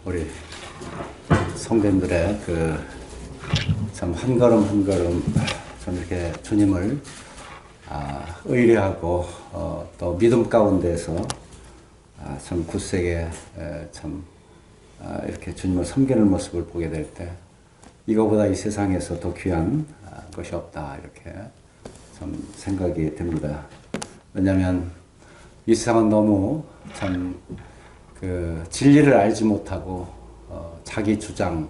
우리 성도님들의 참 한 걸음 한 걸음 좀 이렇게 주님을 의뢰하고 또 믿음 가운데서 참 굳세게 참 이렇게 주님을 섬기는 모습을 보게 될 때 이거보다 이 세상에서 더 귀한 것이 없다 이렇게 참 생각이 듭니다. 왜냐하면 이 세상은 너무 참 진리를 알지 못하고 자기 주장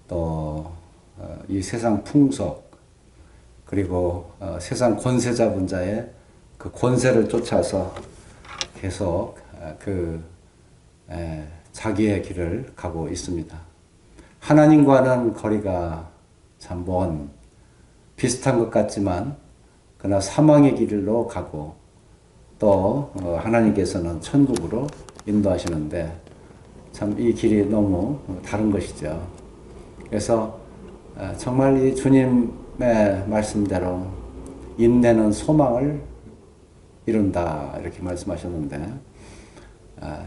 또 이 세상 풍속 그리고 세상 권세 잡은 자의 그 권세를 쫓아서 계속 자기의 길을 가고 있습니다. 하나님과는 거리가 참 먼 비슷한 것 같지만 그러나 사망의 길로 가고 또 하나님께서는 천국으로 인도하시는데 참 이 길이 너무 다른 것이죠. 그래서 정말 이 주님의 말씀대로 인내는 소망을 이룬다 이렇게 말씀하셨는데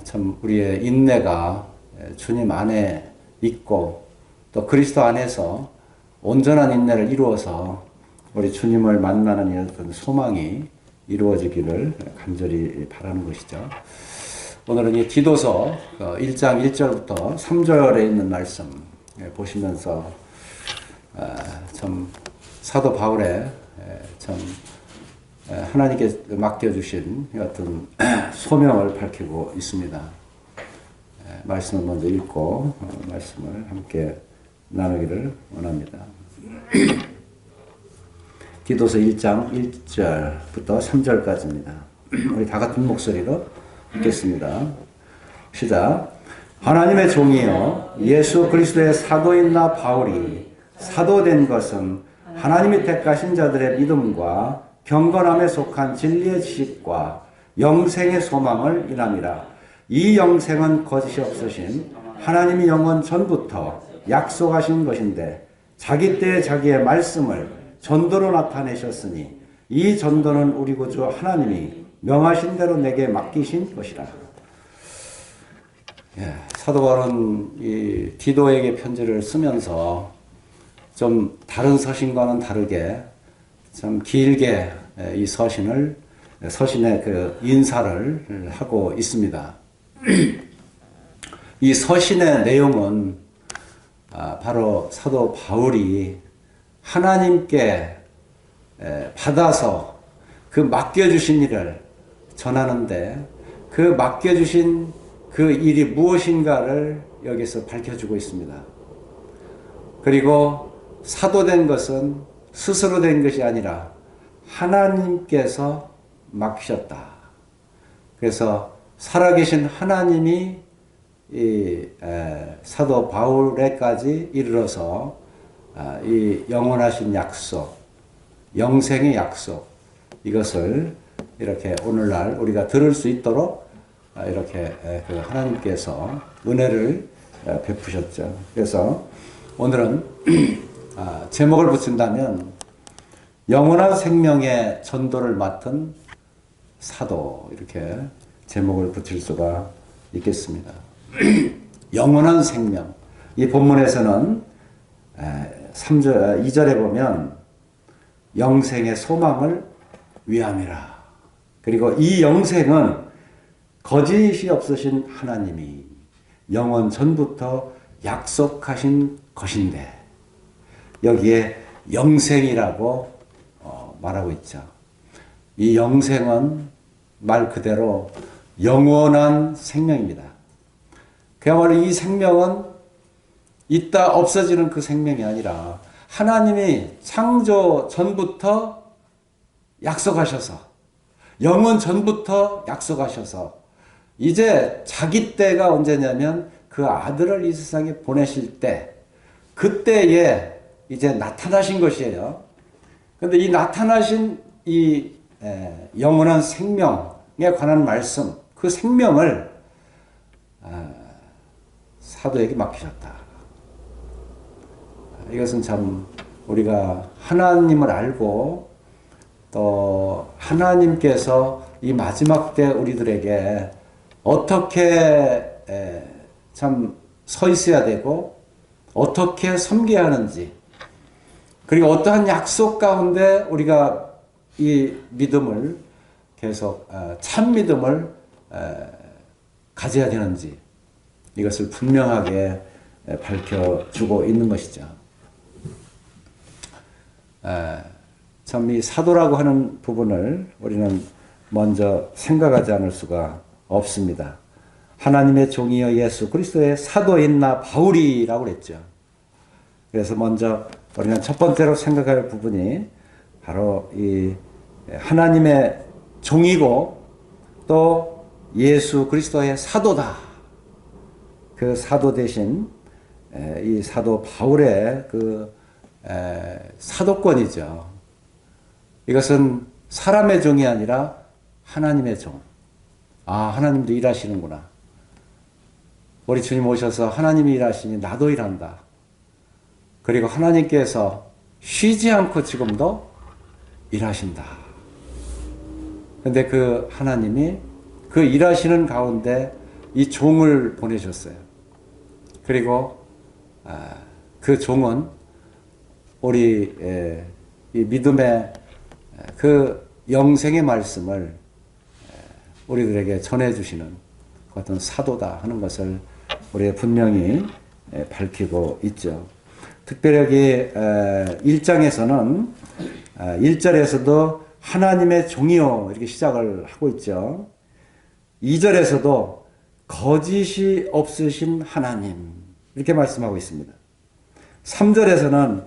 참 우리의 인내가 주님 안에 있고 또 그리스도 안에서 온전한 인내를 이루어서 우리 주님을 만나는 이런 소망이 이루어지기를 간절히 바라는 것이죠. 오늘은 이 디도서 1장 1절부터 3절에 있는 말씀 보시면서 참 사도 바울의 참 하나님께 맡겨주신 어떤 소명을 밝히고 있습니다. 말씀을 먼저 읽고 말씀을 함께 나누기를 원합니다. 디도서 1장 1절부터 3절까지입니다. 우리 다 같은 목소리로 읽겠습니다. 시작. 하나님의 종이요 예수 그리스도의 사도인 나 바울이 사도된 것은 하나님이 택하신 자들의 믿음과 경건함에 속한 진리의 지식과 영생의 소망을 인함이라. 이 영생은 거짓이 없으신 하나님이 영원 전부터 약속하신 것인데 자기 때에 자기의 말씀을 전도로 나타내셨으니 이 전도는 우리 구주 하나님이 명하신 대로 내게 맡기신 것이라. 사도 바울은 이 디도에게 편지를 쓰면서 좀 다른 서신과는 다르게 참 길게 이 서신의 인사를 하고 있습니다. 이 서신의 내용은 바로 사도 바울이 하나님께 받아서 그 맡겨주신 일을 전하는데 그 맡겨주신 그 일이 무엇인가를 여기서 밝혀주고 있습니다. 그리고 사도된 것은 스스로 된 것이 아니라 하나님께서 맡기셨다. 그래서 살아계신 하나님이 이 사도 바울에까지 이르러서 이 영원하신 약속, 영생의 약속 이것을 이렇게 오늘날 우리가 들을 수 있도록 이렇게 하나님께서 은혜를 베푸셨죠. 그래서 오늘은 제목을 붙인다면 영원한 생명의 전도를 맡은 사도 이렇게 제목을 붙일 수가 있겠습니다. 영원한 생명. 이 본문에서는 2절에 보면 영생의 소망을 위함이라. 그리고 이 영생은 거짓이 없으신 하나님이 영원 전부터 약속하신 것인데 여기에 영생이라고 말하고 있죠. 이 영생은 말 그대로 영원한 생명입니다. 그야말로 이 생명은 있다 없어지는 그 생명이 아니라 하나님이 창조 전부터 약속하셔서 영원 전부터 약속하셔서 이제 자기 때가 언제냐면 그 아들을 이 세상에 보내실 때 그때에 이제 나타나신 것이에요. 그런데 이 나타나신 이 영원한 생명에 관한 말씀, 그 생명을 사도에게 맡기셨다. 이것은 참 우리가 하나님을 알고 또 하나님께서 이 마지막 때 우리들에게 어떻게 참 서 있어야 되고 어떻게 섬겨야 하는지, 그리고 어떠한 약속 가운데 우리가 이 믿음을 계속 참 믿음을 가져야 되는지, 이것을 분명하게 밝혀주고 있는 것이죠. 참 이 사도라고 하는 부분을 우리는 먼저 생각하지 않을 수가 없습니다. 하나님의 종이여 예수 그리스도의 사도인 나 바울이라고 그랬죠. 그래서 먼저 우리는 첫 번째로 생각할 부분이 바로 이 하나님의 종이고 또 예수 그리스도의 사도다. 그 사도 대신 이 사도 바울의 그 사도권이죠. 이것은 사람의 종이 아니라 하나님의 종. 하나님도 일하시는구나. 우리 주님 오셔서 하나님이 일하시니 나도 일한다. 그리고 하나님께서 쉬지 않고 지금도 일하신다. 그런데 그 하나님이 그 일하시는 가운데 이 종을 보내셨어요. 그리고 그 종은 우리 이 믿음의 그 영생의 말씀을 우리들에게 전해주시는 그 어떤 사도다 하는 것을 우리가 분명히 밝히고 있죠. 특별히 여기 1장에서는 1절에서도 하나님의 종이요 이렇게 시작을 하고 있죠. 2절에서도 거짓이 없으신 하나님 이렇게 말씀하고 있습니다. 3절에서는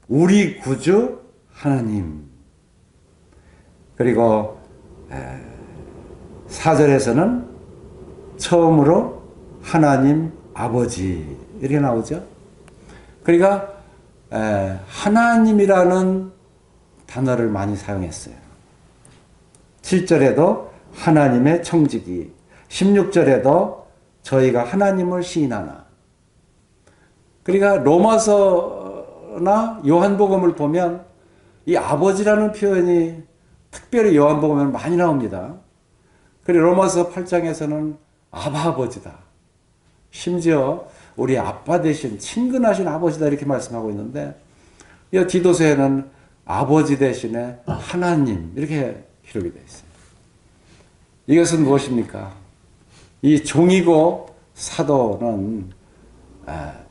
우리 구주 하나님, 그리고 4절에서는 처음으로 하나님 아버지 이렇게 나오죠. 그러니까 하나님이라는 단어를 많이 사용했어요. 7절에도 하나님의 청지기, 16절에도 저희가 하나님을 시인하나. 그러니까 로마서나 요한복음을 보면 이 아버지라는 표현이 특별히 요한복음에는 많이 나옵니다. 그리고 로마서 8장에서는 아바 아버지다. 심지어 우리 아빠 대신 친근하신 아버지다 이렇게 말씀하고 있는데, 이 디도서에는 아버지 대신에 하나님 이렇게 기록이 되어 있어요. 이것은 무엇입니까? 이 종이고 사도는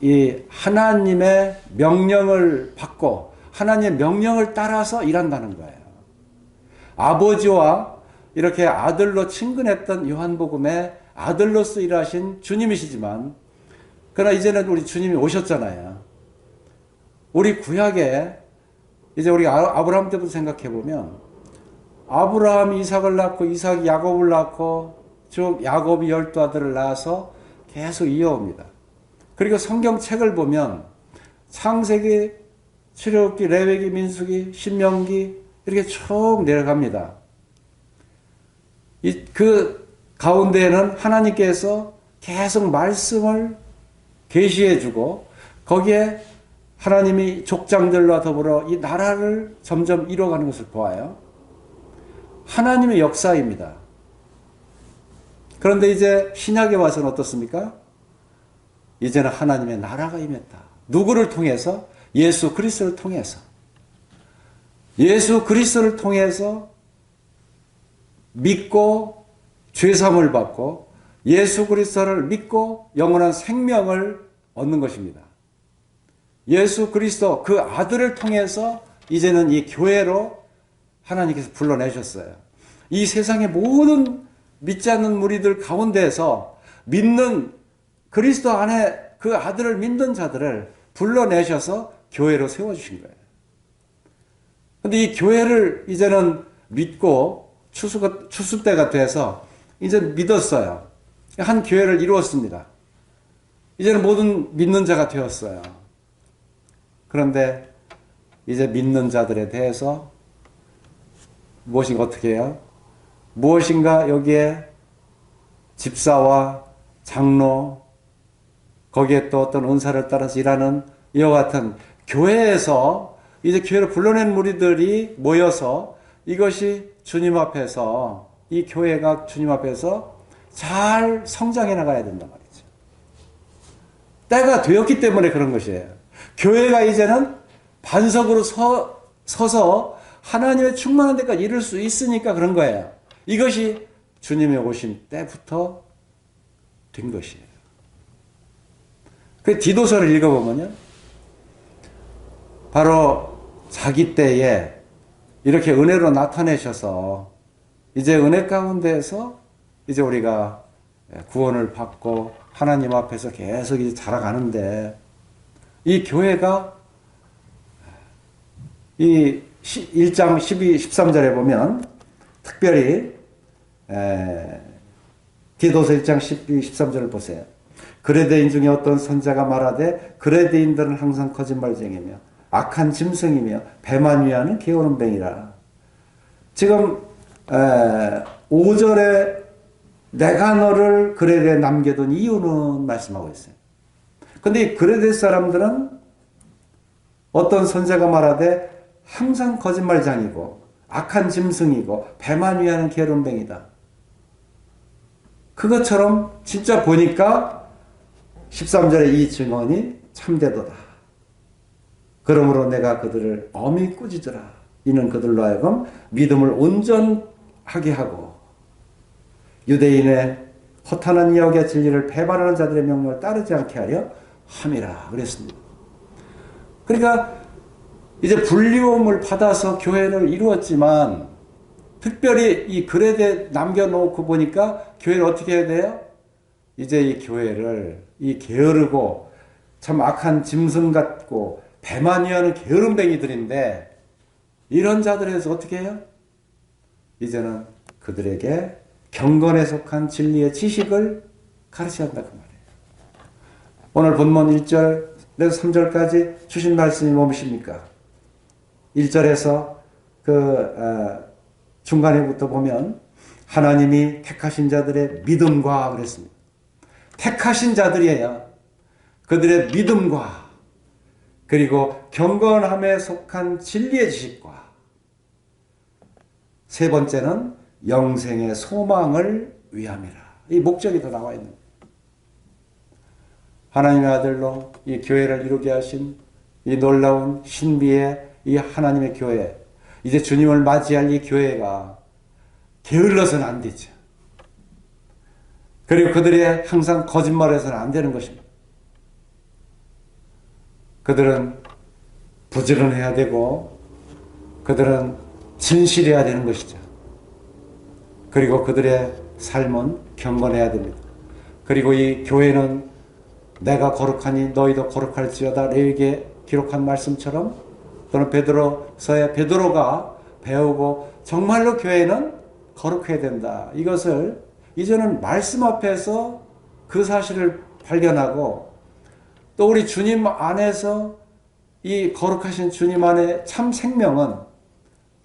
이 하나님의 명령을 받고 하나님의 명령을 따라서 일한다는 거예요. 아버지와 이렇게 아들로 친근했던 요한복음의 아들로서 일하신 주님이시지만, 그러나 이제는 우리 주님이 오셨잖아요. 우리 구약에 이제 우리 아브라함 때부터 생각해 보면, 아브라함이 이삭을 낳고 이삭이 야곱을 낳고 쭉 야곱이 12아들을 낳아서 계속 이어옵니다. 그리고 성경책을 보면 창세기, 출애굽기, 레위기, 민수기, 신명기 이렇게 쭉 내려갑니다. 그 가운데에는 하나님께서 계속 말씀을 계시해 주고 거기에 하나님이 족장들과 더불어 이 나라를 점점 이뤄가는 것을 보아요. 하나님의 역사입니다. 그런데 이제 신약에 와서는 어떻습니까? 이제는 하나님의 나라가 임했다. 누구를 통해서? 예수 그리스도를 통해서. 예수 그리스도를 통해서 믿고 죄사함을 받고 예수 그리스도를 믿고 영원한 생명을 얻는 것입니다. 예수 그리스도 그 아들을 통해서 이제는 이 교회로 하나님께서 불러내셨어요. 이 세상의 모든 믿지 않는 무리들 가운데에서 믿는 그리스도 안에 그 아들을 믿는 자들을 불러내셔서 교회로 세워주신 거예요. 그런데 이 교회를 이제는 믿고 추수 때가 돼서 이제 믿었어요. 한 교회를 이루었습니다. 이제는 모든 믿는 자가 되었어요. 그런데 이제 믿는 자들에 대해서 무엇인가 어떻게 해요? 무엇인가 여기에 집사와 장로, 거기에 또 어떤 은사를 따라서 일하는 이와 같은 교회에서 이제 교회를 불러낸 무리들이 모여서 이것이 주님 앞에서, 이 교회가 주님 앞에서 잘 성장해 나가야 된단 말이죠. 때가 되었기 때문에 그런 것이에요. 교회가 이제는 반석으로 서서 하나님의 충만한 데까지 이룰 수 있으니까 그런 거예요. 이것이 주님의 오신 때부터 된 것이에요. 그 디도서를 읽어보면요, 바로 자기 때에 이렇게 은혜로 나타내셔서 이제 은혜 가운데에서 이제 우리가 구원을 받고 하나님 앞에서 계속 이제 자라가는데, 이 교회가 이 1장 12, 13절에 보면 특별히 디도서 1장 12, 13절을 보세요. 그레데인 중에 어떤 선자가 말하되 그레데인들은 항상 거짓말쟁이며 악한 짐승이며 배만 위하는 게으른 뱅이라. 지금 5절에 내가 너를 그레데에 남겨둔 이유는 말씀하고 있어요. 근데 이 그레데 사람들은 어떤 선자가 말하되 항상 거짓말장이고 악한 짐승이고 배만 위하는 게으른 뱅이다. 그것처럼 진짜 보니까 13절에 이 증언이 참되도다. 그러므로 내가 그들을 엄히 꾸짖으라. 이는 그들로 하여금 믿음을 온전하게 하고 유대인의 허탄한 이야기와 진리를 배반하는 자들의 명령을 따르지 않게 하려 함이라 그랬습니다. 그러니까 이제 불리움을 받아서 교회를 이루었지만, 특별히 이 그레데 남겨놓고 보니까 교회를 어떻게 해야 돼요? 이제 이 교회를 이 게으르고 참 악한 짐승 같고 배만 위하는 게으름뱅이들인데, 이런 자들에서 어떻게 해요? 이제는 그들에게 경건에 속한 진리의 지식을 가르쳐야 한다 그 말이에요. 오늘 본문 1절에서 3절까지 주신 말씀이 무엇입니까? 1절에서 중간에부터 보면 하나님이 택하신 자들의 믿음과 그랬습니다. 택하신 자들이에요. 그들의 믿음과 그리고 경건함에 속한 진리의 지식과, 세 번째는 영생의 소망을 위함이라. 이 목적이 더 나와 있는 거예요. 하나님의 아들로 이 교회를 이루게 하신 이 놀라운 신비의 이 하나님의 교회, 이제 주님을 맞이할 이 교회가 게을러서는 안 되죠. 그리고 그들이 항상 거짓말해서는 안 되는 것입니다. 그들은 부지런해야 되고 그들은 진실해야 되는 것이죠. 그리고 그들의 삶은 경건해야 됩니다. 그리고 이 교회는 내가 거룩하니 너희도 거룩할지어다 레위기에 기록한 말씀처럼, 또는 베드로서의 베드로가 배우고 정말로 교회는 거룩해야 된다. 이것을 이제는 말씀 앞에서 그 사실을 발견하고, 또 우리 주님 안에서 이 거룩하신 주님 안에 참 생명은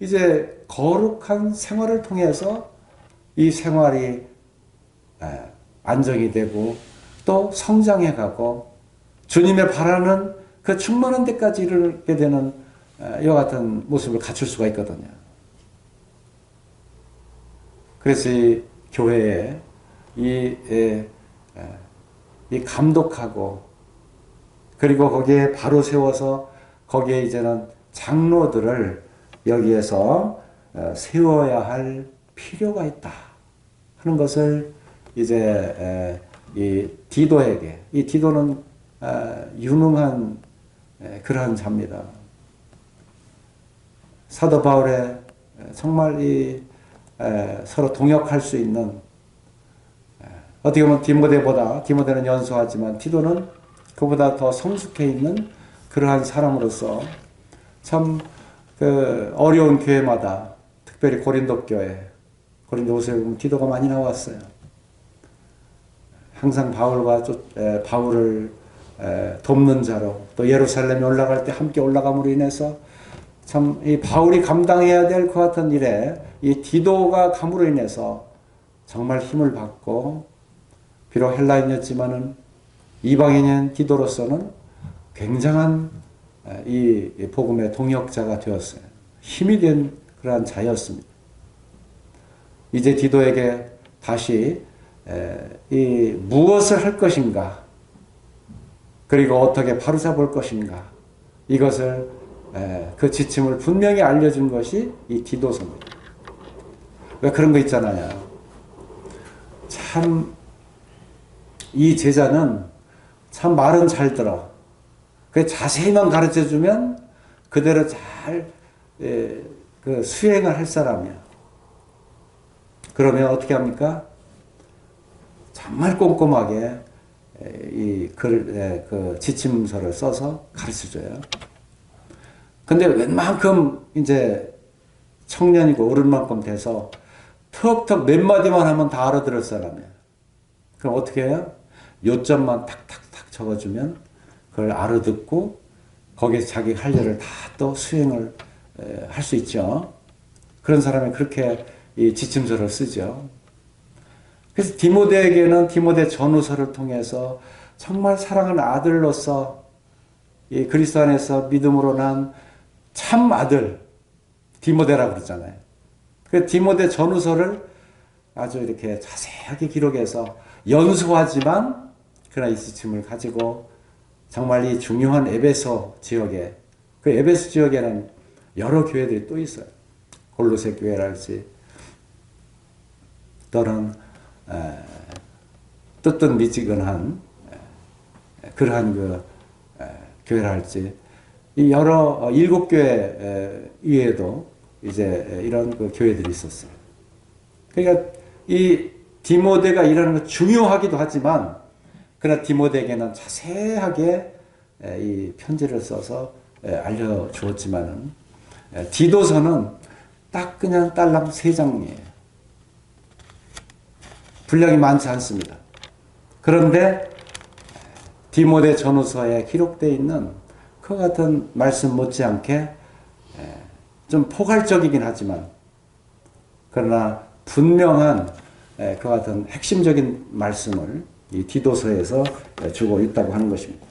이제 거룩한 생활을 통해서 이 생활이 안정이 되고 또 성장해 가고 주님의 바라는 그 충만한 데까지 이르게 되는 이와 같은 모습을 갖출 수가 있거든요. 그래서 이 교회에 이 감독하고 그리고 거기에 바로 세워서 거기에 이제는 장로들을 여기에서 세워야 할 필요가 있다 하는 것을 이제 이 디도에게, 이 디도는 유능한 그러한 자입니다. 사도 바울의 정말 이 서로 동역할 수 있는, 어떻게 보면 디모데는 연소하지만 디도는 그보다 더 성숙해 있는 그러한 사람으로서 참 그 어려운 교회마다, 특별히 고린도 교회, 고린도후서에 보면 디도가 많이 나왔어요. 항상 바울을 돕는 자로, 또 예루살렘에 올라갈 때 함께 올라감으로 인해서 참 이 바울이 감당해야 될 그 같은 일에 이 디도가 감으로 인해서 정말 힘을 받고, 비록 헬라인이었지만은 이방인인 디도로서는 굉장한 이 복음의 동역자가 되었어요. 힘이 된 그러한 자였습니다. 이제 디도에게 다시 이 무엇을 할 것인가, 그리고 어떻게 바로잡을 것인가. 이것을 그 지침을 분명히 알려준 것이 이 디도서입니다. 왜 그런 거 있잖아요. 참 이 제자는 참 말은 잘 들어. 그 자세히만 가르쳐주면 그대로 잘 그 수행을 할 사람이야. 그러면 어떻게 합니까? 정말 꼼꼼하게 그 지침서를 써서 가르쳐줘요. 근데 웬만큼 이제 청년이고 어른 만큼 돼서 턱턱 몇 마디만 하면 다 알아들을 사람이에요. 그럼 어떻게 해요? 요점만 탁탁탁 적어주면 그걸 알아듣고 거기에 자기 할 일을 다 또 수행을 할 수 있죠. 그런 사람이 그렇게 이 지침서를 쓰죠. 그래서 디모데에게는 디모데 전후서를 통해서 정말 사랑하는 아들로서 이 그리스도 안에서 믿음으로 난 참 아들 디모데라고 그러잖아요. 그 디모데 전후서를 아주 이렇게 자세하게 기록해서 연소하지만 그러나 이 지침을 가지고 정말 이 중요한 에베소 지역에 그 에베소 지역에는 여러 교회들이 또 있어요. 골로새 교회랄지 또는 뜨뜻미지근한 그러한 그 교회랄지 이 여러 7교회 위에도 이제 이런 그 교회들이 있었어요. 그러니까 이 디모데가 일하는 건 중요하기도 하지만 그러나 디모데에게는 자세하게 이 편지를 써서 알려주었지만은 디도서는 딱 그냥 딸랑 3장이에요. 분량이 많지 않습니다. 그런데 디모데 전후서에 기록되어 있는 그와 같은 말씀 못지않게 좀 포괄적이긴 하지만 그러나 분명한 그와 같은 핵심적인 말씀을 이 디도서에서 주고 있다고 하는 것입니다.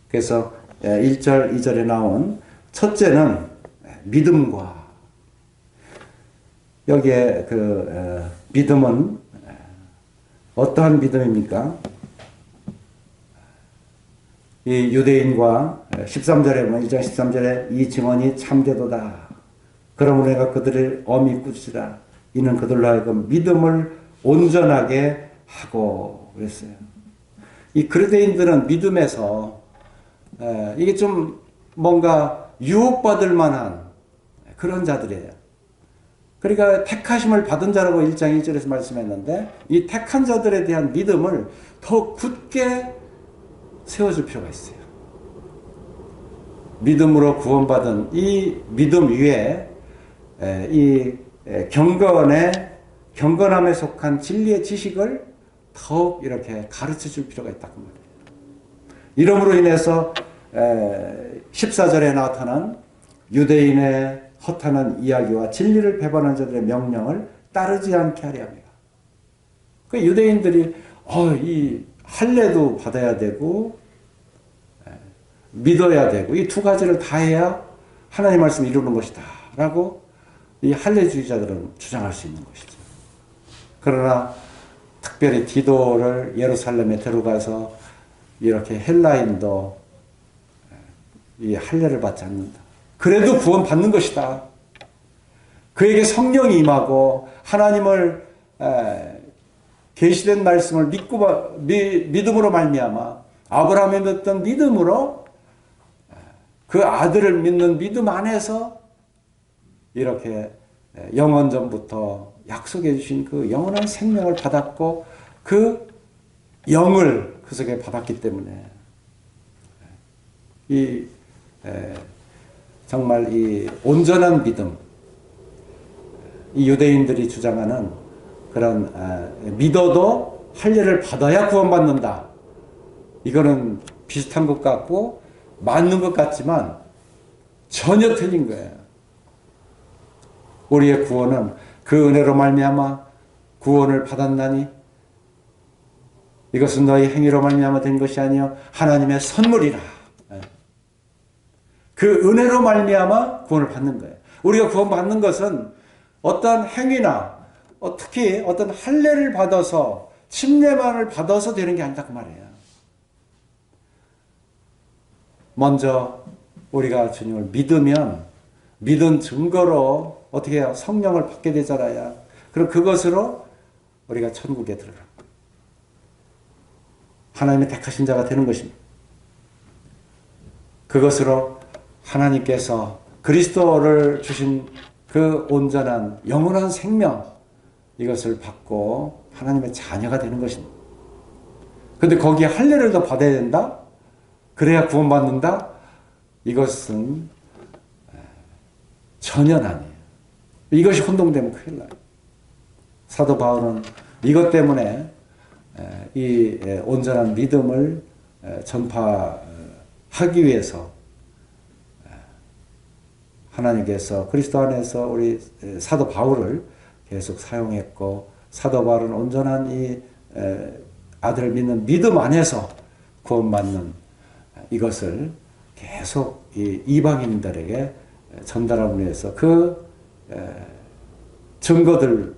그래서 1절, 2절에 나온 첫째는 믿음과 여기에 그 믿음은 어떠한 믿음입니까? 이 유대인과 13절에 보면 1장 13절에 이 증언이 참되도다. 그러므로 내가 그들을 엄히 꾸짖으라. 이는 그들로 하여금 믿음을 온전하게 하고 그랬어요. 이 그리스도인들은 믿음에서 이게 좀 뭔가 유혹받을 만한 그런 자들이에요. 그러니까 택하심을 받은 자라고 1장 1절에서 말씀했는데 이 택한 자들에 대한 믿음을 더 굳게 세워줄 필요가 있어요. 믿음으로 구원받은 이 믿음 위에 이 경건함에 속한 진리의 지식을 더욱 이렇게 가르쳐 줄 필요가 있다고 말이에요. 이러므로 인해서 14절에 나타난 유대인의 허탄한 이야기와 진리를 배반한 자들의 명령을 따르지 않게 하려 합니다. 그 유대인들이 이 할례도 받아야 되고 믿어야 되고 이 두 가지를 다 해야 하나님 말씀을 이루는 것이다 라고 이 할례주의자들은 주장할 수 있는 것이죠. 그러나 특별히 디도를 예루살렘에 데려가서 이렇게 헬라인도 이 할례를 받지 않는다. 그래도 구원 받는 것이다. 그에게 성령이 임하고 하나님을 계시된 말씀을 믿음으로 말미암아 아브라함이 믿던 믿음으로 그 아들을 믿는 믿음 안에서 이렇게 영원전부터 약속해 주신 그 영원한 생명을 받았고 그 영을 그 속에 받았기 때문에 정말 이 온전한 믿음, 이 유대인들이 주장하는 그런 믿어도 할례를 받아야 구원받는다. 이거는 비슷한 것 같고 맞는 것 같지만 전혀 틀린 거예요. 우리의 구원은 그 은혜로 말미암아 구원을 받았나니 이것은 너희 행위로 말미암아 된 것이 아니요 하나님의 선물이라. 그 은혜로 말미암아 구원을 받는 거예요. 우리가 구원받는 것은 어떠한 행위나 특히 어떤 할례를 받아서 침례만을 받아서 되는 게 아니다 그 말이에요. 먼저 우리가 주님을 믿으면 믿은 증거로 어떻게 해요? 성령을 받게 되잖아요. 그럼 그것으로 우리가 천국에 들어가. 하나님의 택하신 자가 되는 것입니다. 그것으로 하나님께서 그리스도를 주신 그 온전한 영원한 생명, 이것을 받고 하나님의 자녀가 되는 것입니다. 그런데 거기에 할례를 더 받아야 된다? 그래야 구원받는다? 이것은 전혀 아니에요. 이것이 혼동되면 큰일 나요. 사도 바울은 이것 때문에 이 온전한 믿음을 전파하기 위해서 하나님께서 그리스도 안에서 우리 사도 바울을 계속 사용했고, 사도 바울은 온전한 이 아들을 믿는 믿음 안에서 구원받는 이것을 계속 이 이방인들에게 전달하기 위해서 그 증거들을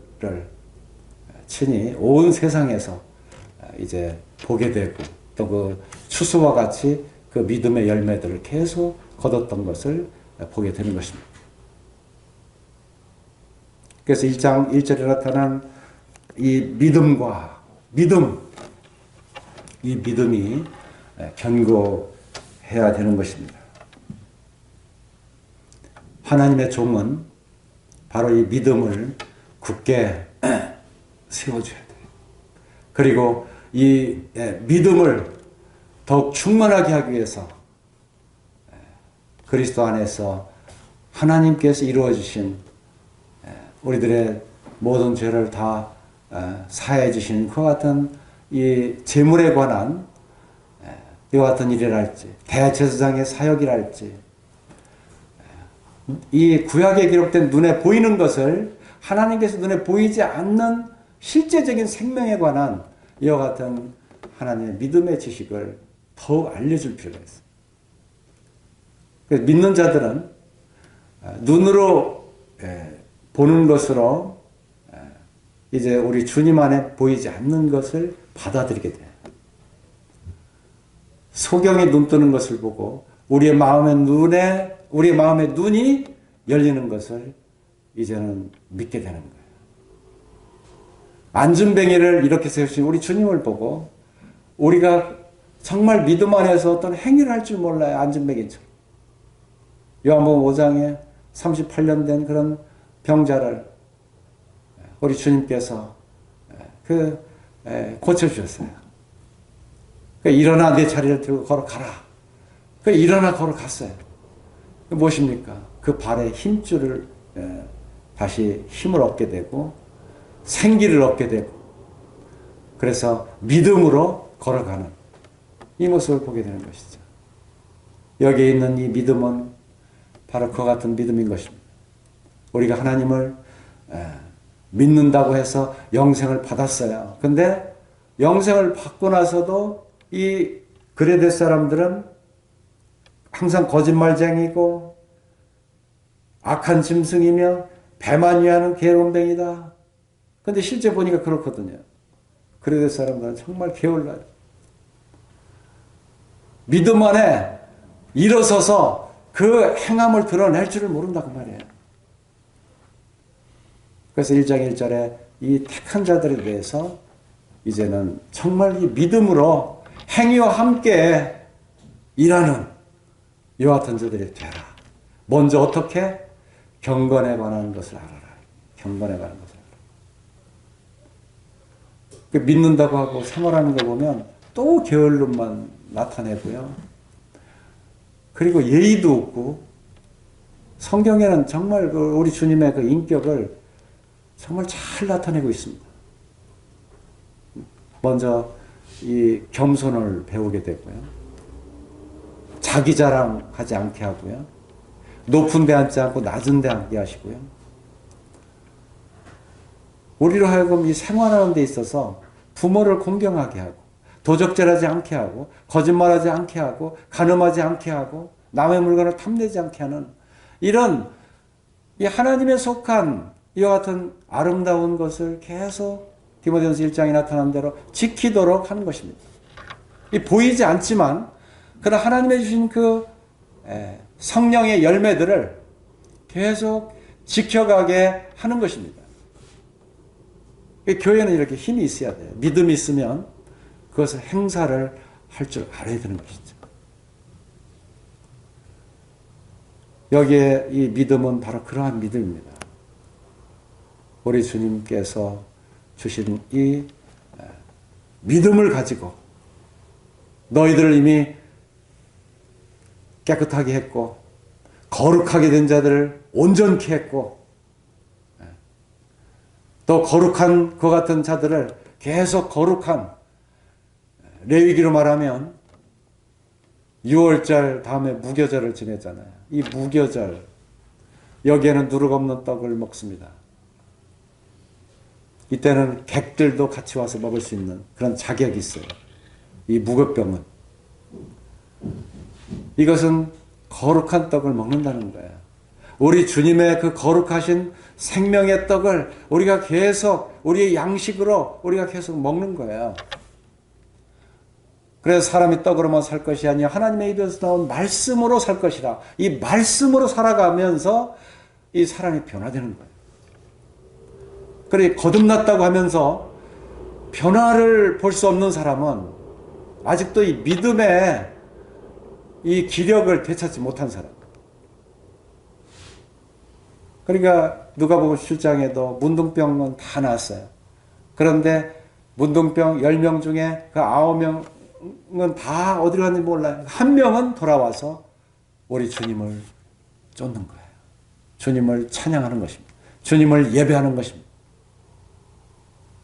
친히 온 세상에서 이제 보게 되고, 또 그 추수와 같이 그 믿음의 열매들을 계속 거뒀던 것을 보게 되는 것입니다. 그래서 1장 1절에 나타난 이 믿음과 믿음, 이 믿음이 견고해야 되는 것입니다. 하나님의 종은 바로 이 믿음을 굳게 세워줘야 돼요. 그리고 이 믿음을 더욱 충만하게 하기 위해서 그리스도 안에서 하나님께서 이루어 주신 우리들의 모든 죄를 다 사해 주신 그와 같은 이 재물에 관한 이와 같은 일이랄지, 대제사장의 사역이랄지, 이 구약에 기록된 눈에 보이는 것을 하나님께서 눈에 보이지 않는 실제적인 생명에 관한 이와 같은 하나님의 믿음의 지식을 더욱 알려줄 필요가 있어요. 믿는 자들은 눈으로 보는 것으로 이제 우리 주님 안에 보이지 않는 것을 받아들이게 돼요. 소경이 눈 뜨는 것을 보고 우리의 마음의 눈이 열리는 것을 이제는 믿게 되는 거예요. 안전뱅이를 이렇게 세우신 우리 주님을 보고 우리가 정말 믿음 안에서 어떤 행위를 할 줄 몰라요. 안전뱅이처럼. 요한복음 5장에 38년 된 그런 병자를 우리 주님께서 고쳐주셨어요. 일어나 내 자리를 들고 걸어가라. 일어나 걸어갔어요. 무엇입니까? 그 발에 힘줄을 다시 힘을 얻게 되고 생기를 얻게 되고, 그래서 믿음으로 걸어가는 이 모습을 보게 되는 것이죠. 여기에 있는 이 믿음은 바로 그와 같은 믿음인 것입니다. 우리가 하나님을 믿는다고 해서 영생을 받았어요. 근데 영생을 받고 나서도 이 그레데 사람들은 항상 거짓말쟁이고 악한 짐승이며 배만 위하는 게으름뱅이다. 근데 실제 보니까 그렇거든요. 그레데 사람들은 정말 게을러요. 믿음 안에 일어서서 그 행함을 드러낼 줄을 모른다고 말이에요. 그래서 1장 1절에 이 택한 자들에 대해서 이제는 정말 이 믿음으로 행위와 함께 일하는 이와 같은 자들이 되라. 먼저 어떻게? 경건에 관한 것을 알아라. 경건에 관한 것을 알아라. 믿는다고 하고 생활하는 거 보면 또 게을름만 나타내고요. 그리고 예의도 없고, 성경에는 정말 우리 주님의 그 인격을 정말 잘 나타내고 있습니다. 먼저 이 겸손을 배우게 되고요. 자기 자랑하지 않게 하고요. 높은 데 앉지 않고 낮은 데 앉게 하시고요. 우리로 하여금 이 생활하는 데 있어서 부모를 공경하게 하고, 도적질하지 않게 하고, 거짓말하지 않게 하고, 간음하지 않게 하고, 남의 물건을 탐내지 않게 하는 이런 이 하나님에 속한 이와 같은 아름다운 것을 계속 디모데전서 1장에 나타난 대로 지키도록 하는 것입니다. 이 보이지 않지만 그러나 하나님의 주신 그 성령의 열매들을 계속 지켜가게 하는 것입니다. 교회는 이렇게 힘이 있어야 돼요. 믿음이 있으면 그것을 행사를 할 줄 알아야 되는 것이죠. 여기에 이 믿음은 바로 그러한 믿음입니다. 우리 주님께서 주신 이 믿음을 가지고 너희들을 이미 깨끗하게 했고 거룩하게 된 자들을 온전케 했고 또 거룩한 그 같은 자들을 계속 거룩한 레위기로 말하면 6월절 다음에 무교절을 지냈잖아요. 이 무교절 여기에는 누룩 없는 떡을 먹습니다. 이때는 객들도 같이 와서 먹을 수 있는 그런 자격이 있어요. 이 무교병은 이것은 거룩한 떡을 먹는다는 거예요. 우리 주님의 그 거룩하신 생명의 떡을 우리가 계속 우리의 양식으로 우리가 계속 먹는 거예요. 그래서 사람이 떡으로만 살 것이 아니라 하나님의 입에서 나온 말씀으로 살 것이라. 이 말씀으로 살아가면서 이 사람이 변화되는 거예요. 그래 거듭났다고 하면서 변화를 볼 수 없는 사람은 아직도 이 믿음의 이 기력을 되찾지 못한 사람. 그러니까 누가복음 7장에도 문둥병은 다 나았어요. 그런데 문둥병 10명 중에 그 9명은 다 어디로 갔는지 몰라요. 한 명은 돌아와서 우리 주님을 쫓는 거예요. 주님을 찬양하는 것입니다. 주님을 예배하는 것입니다.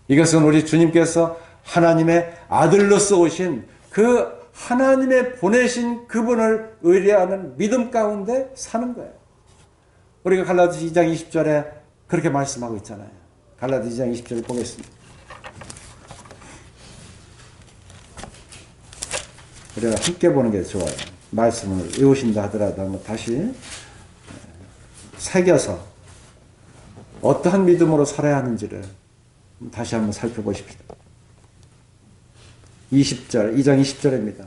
이것은 우리 주님께서 하나님의 아들로서 오신 그 하나님의 보내신 그분을 의뢰하는 믿음 가운데 사는 거예요. 우리가 갈라디아 2장 20절에 그렇게 말씀하고 있잖아요. 갈라디아 2장 20절을 보겠습니다. 우리가 함께 보는 게 좋아요. 말씀을 외우신다 하더라도 한번 다시 새겨서 어떠한 믿음으로 살아야 하는지를 다시 한번 살펴보십시오. 20절, 2장 20절입니다.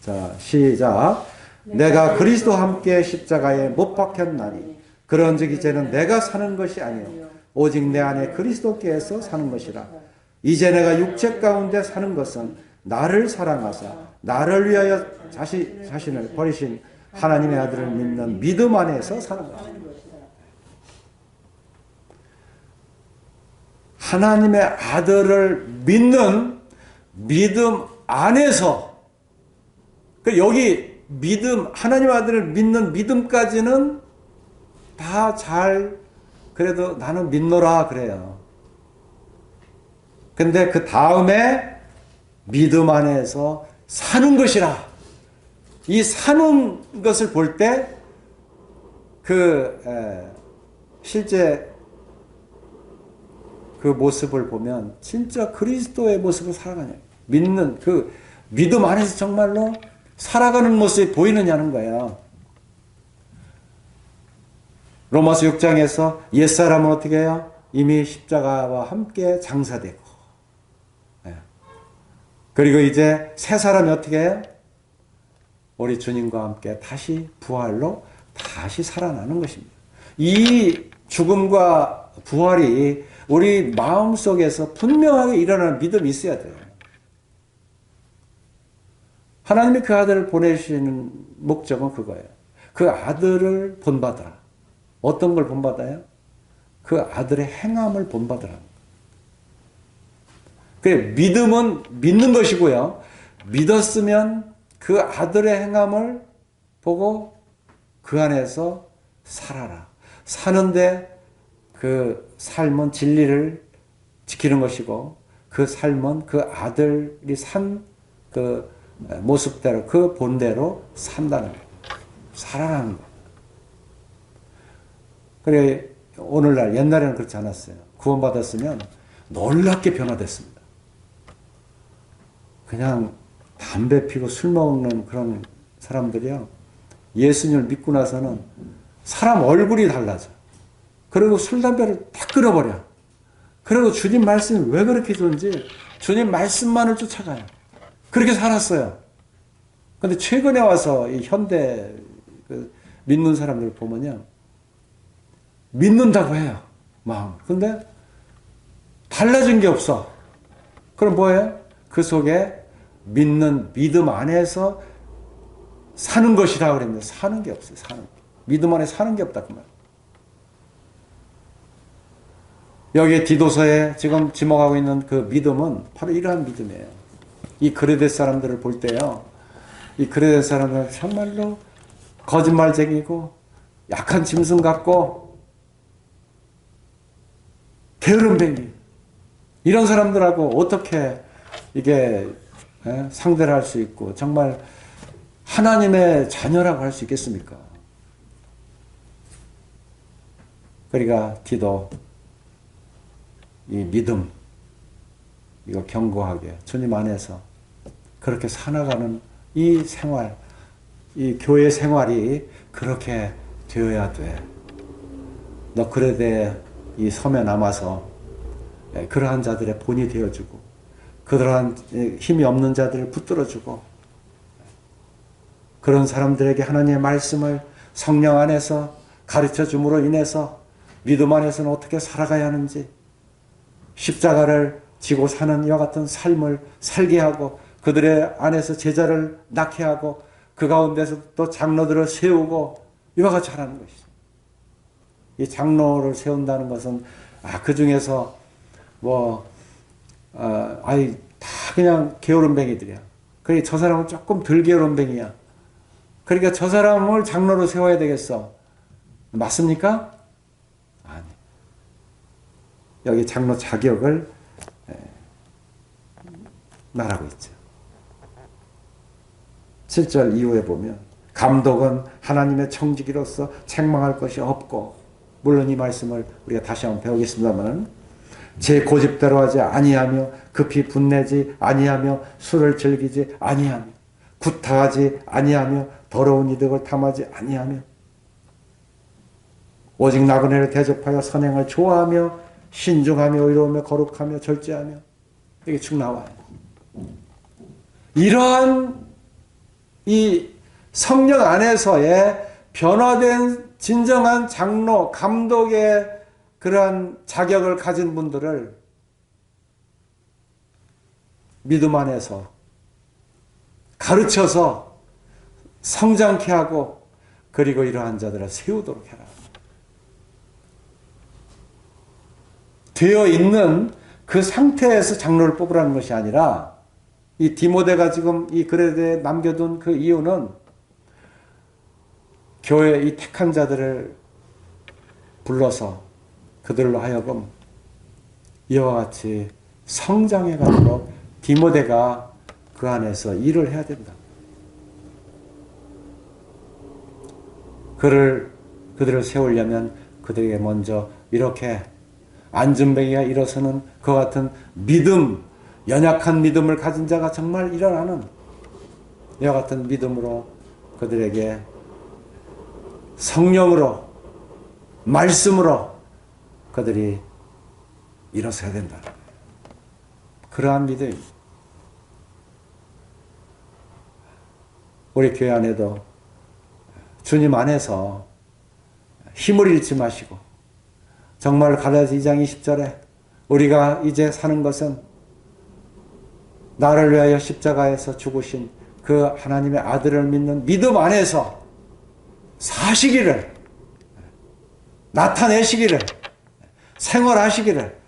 자, 시작. 내가 그리스도와 함께 십자가에 못 박혔나니 그런즉 이제는 내가 사는 것이 아니요 오직 내 안에 그리스도께서 사는 것이라. 이제 내가 육체 가운데 사는 것은 나를 사랑하사 나를 위하여 자신을 버리신 하나님의 아들을 믿는 믿음 안에서 사는 것이다. 하나님의 아들을 믿는 믿음 안에서, 여기 믿음, 하나님의 아들을 믿는 믿음까지는 다 잘, 그래도 나는 믿노라 그래요. 근데 그 다음에 믿음 안에서 사는 것이라. 이 사는 것을 볼 때 실제 그 모습을 보면 진짜 그리스도의 모습을 살아가냐. 믿는 그 믿음 안에서 정말로 살아가는 모습이 보이느냐는 거예요. 로마서 6장에서 옛사람은 어떻게 해요? 이미 십자가와 함께 장사되고. 그리고 이제 새 사람이 어떻게 해요? 우리 주님과 함께 다시 부활로 다시 살아나는 것입니다. 이 죽음과 부활이 우리 마음속에서 분명하게 일어나는 믿음이 있어야 돼요. 하나님이 그 아들을 보내시는 목적은 그거예요. 그 아들을 본받으라. 어떤 걸 본받아요? 그 아들의 행함을 본받으라. 그래, 믿음은 믿는 것이고요. 믿었으면 그 아들의 행함을 보고 그 안에서 살아라. 사는데 그 삶은 진리를 지키는 것이고 그 삶은 그 아들이 산 그 모습대로 그 본대로 산다는 거예요. 살아가는 거예요. 그래 오늘날 옛날에는 그렇지 않았어요. 구원받았으면 놀랍게 변화됐습니다. 그냥 담배 피고 술 먹는 그런 사람들이요. 예수님을 믿고 나서는 사람 얼굴이 달라져. 그리고 술, 담배를 다 끊어버려. 그리고 주님 말씀이 왜 그렇게 좋은지 주님 말씀만을 쫓아가요. 그렇게 살았어요. 근데 최근에 와서 이 현대 믿는 사람들 보면요. 믿는다고 해요. 마음. 근데 달라진 게 없어. 그럼 뭐예요? 그 속에 믿는 믿음 안에서 사는 것이라 그랬는데 사는 게 없어요. 사는 게. 믿음 안에 사는 게 없다 그 말. 여기 디도서에 지금 지목하고 있는 그 믿음은 바로 이러한 믿음이에요. 이 그레데 사람들을 볼 때요. 이 그레데 사람들은 정말로 거짓말쟁이고 약한 짐승 같고 게으름뱅이 이런 사람들하고 어떻게 이게 상대를 할 수 있고 정말 하나님의 자녀라고 할 수 있겠습니까? 그러니까 디도 이 믿음 이거 견고하게 주님 안에서 그렇게 살아가는 이 생활 이 교회 생활이 그렇게 되어야 돼. 너 그레데 이 섬에 남아서 그러한 자들의 본이 되어주고 그러한 힘이 없는 자들을 붙들어주고 그런 사람들에게 하나님의 말씀을 성령 안에서 가르쳐 줌으로 인해서 믿음 안에서는 어떻게 살아가야 하는지 십자가를 지고 사는 이와 같은 삶을 살게 하고 그들의 안에서 제자를 낳게 하고 그 가운데서 또 장로들을 세우고 이와 같이 하라는 것이죠. 이 장로를 세운다는 것은 그 중에서 다 그냥 게으름뱅이들이야. 그러니까 저 사람은 조금 덜 게으름뱅이야. 그러니까 저 사람을 장로로 세워야 되겠어. 맞습니까? 아니. 여기 장로 자격을 말하고 있죠. 7절 이후에 보면 감독은 하나님의 청지기로서 책망할 것이 없고 물론 이 말씀을 우리가 다시 한번 배우겠습니다만 제 고집대로 하지 아니하며 급히 분내지 아니하며 술을 즐기지 아니하며 구타하지 아니하며 더러운 이득을 탐하지 아니하며 오직 나그네를 대접하여 선행을 좋아하며 신중하며 의로우며 거룩하며 절제하며 이게 쭉 나와요. 이러한 이 성령 안에서의 변화된 진정한 장로, 감독의 그러한 자격을 가진 분들을 믿음 안에서 가르쳐서 성장케 하고 그리고 이러한 자들을 세우도록 해라. 되어 있는 그 상태에서 장로를 뽑으라는 것이 아니라 이 디모데가 지금 이 그레데에 남겨둔 그 이유는 교회 이 택한 자들을 불러서 그들로 하여금 이와 같이 성장해 가도록 디모데가 그 안에서 일을 해야 된다. 그들을 세우려면 그들에게 먼저 이렇게 안전뱅이가 일어서는 그 같은 믿음, 연약한 믿음을 가진 자가 정말 일어나는 이와 같은 믿음으로 그들에게 성령으로 말씀으로 그들이 일어서야 된다. 그러한 믿음입니다. 우리 교회 안에도 주님 안에서 힘을 잃지 마시고 정말 갈라디아 2장 20절에 우리가 이제 사는 것은 나를 위하여 십자가에서 죽으신 그 하나님의 아들을 믿는 믿음 안에서 사시기를 나타내시기를 생활하시기를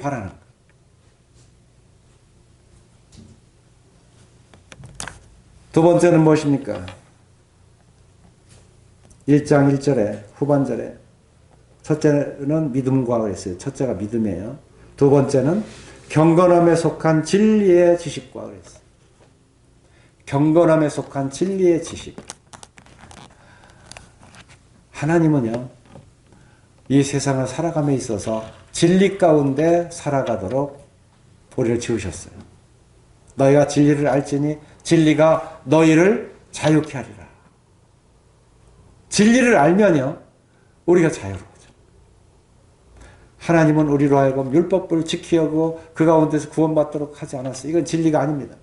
바라는 거예요. 두 번째는 무엇입니까? 1장 1절에 후반절에 첫째는 믿음과 그랬어요. 첫째가 믿음이에요. 두 번째는 경건함에 속한 진리의 지식과 그랬어요. 경건함에 속한 진리의 지식. 하나님은요, 이 세상을 살아감에 있어서 진리 가운데 살아가도록 우리를 지으셨어요. 너희가 진리를 알지니 진리가 너희를 자유케 하리라. 진리를 알면요, 우리가 자유로워져. 하나님은 우리로 하여금 율법을 지키려고 그 가운데서 구원받도록 하지 않았어요. 이건 진리가 아닙니다.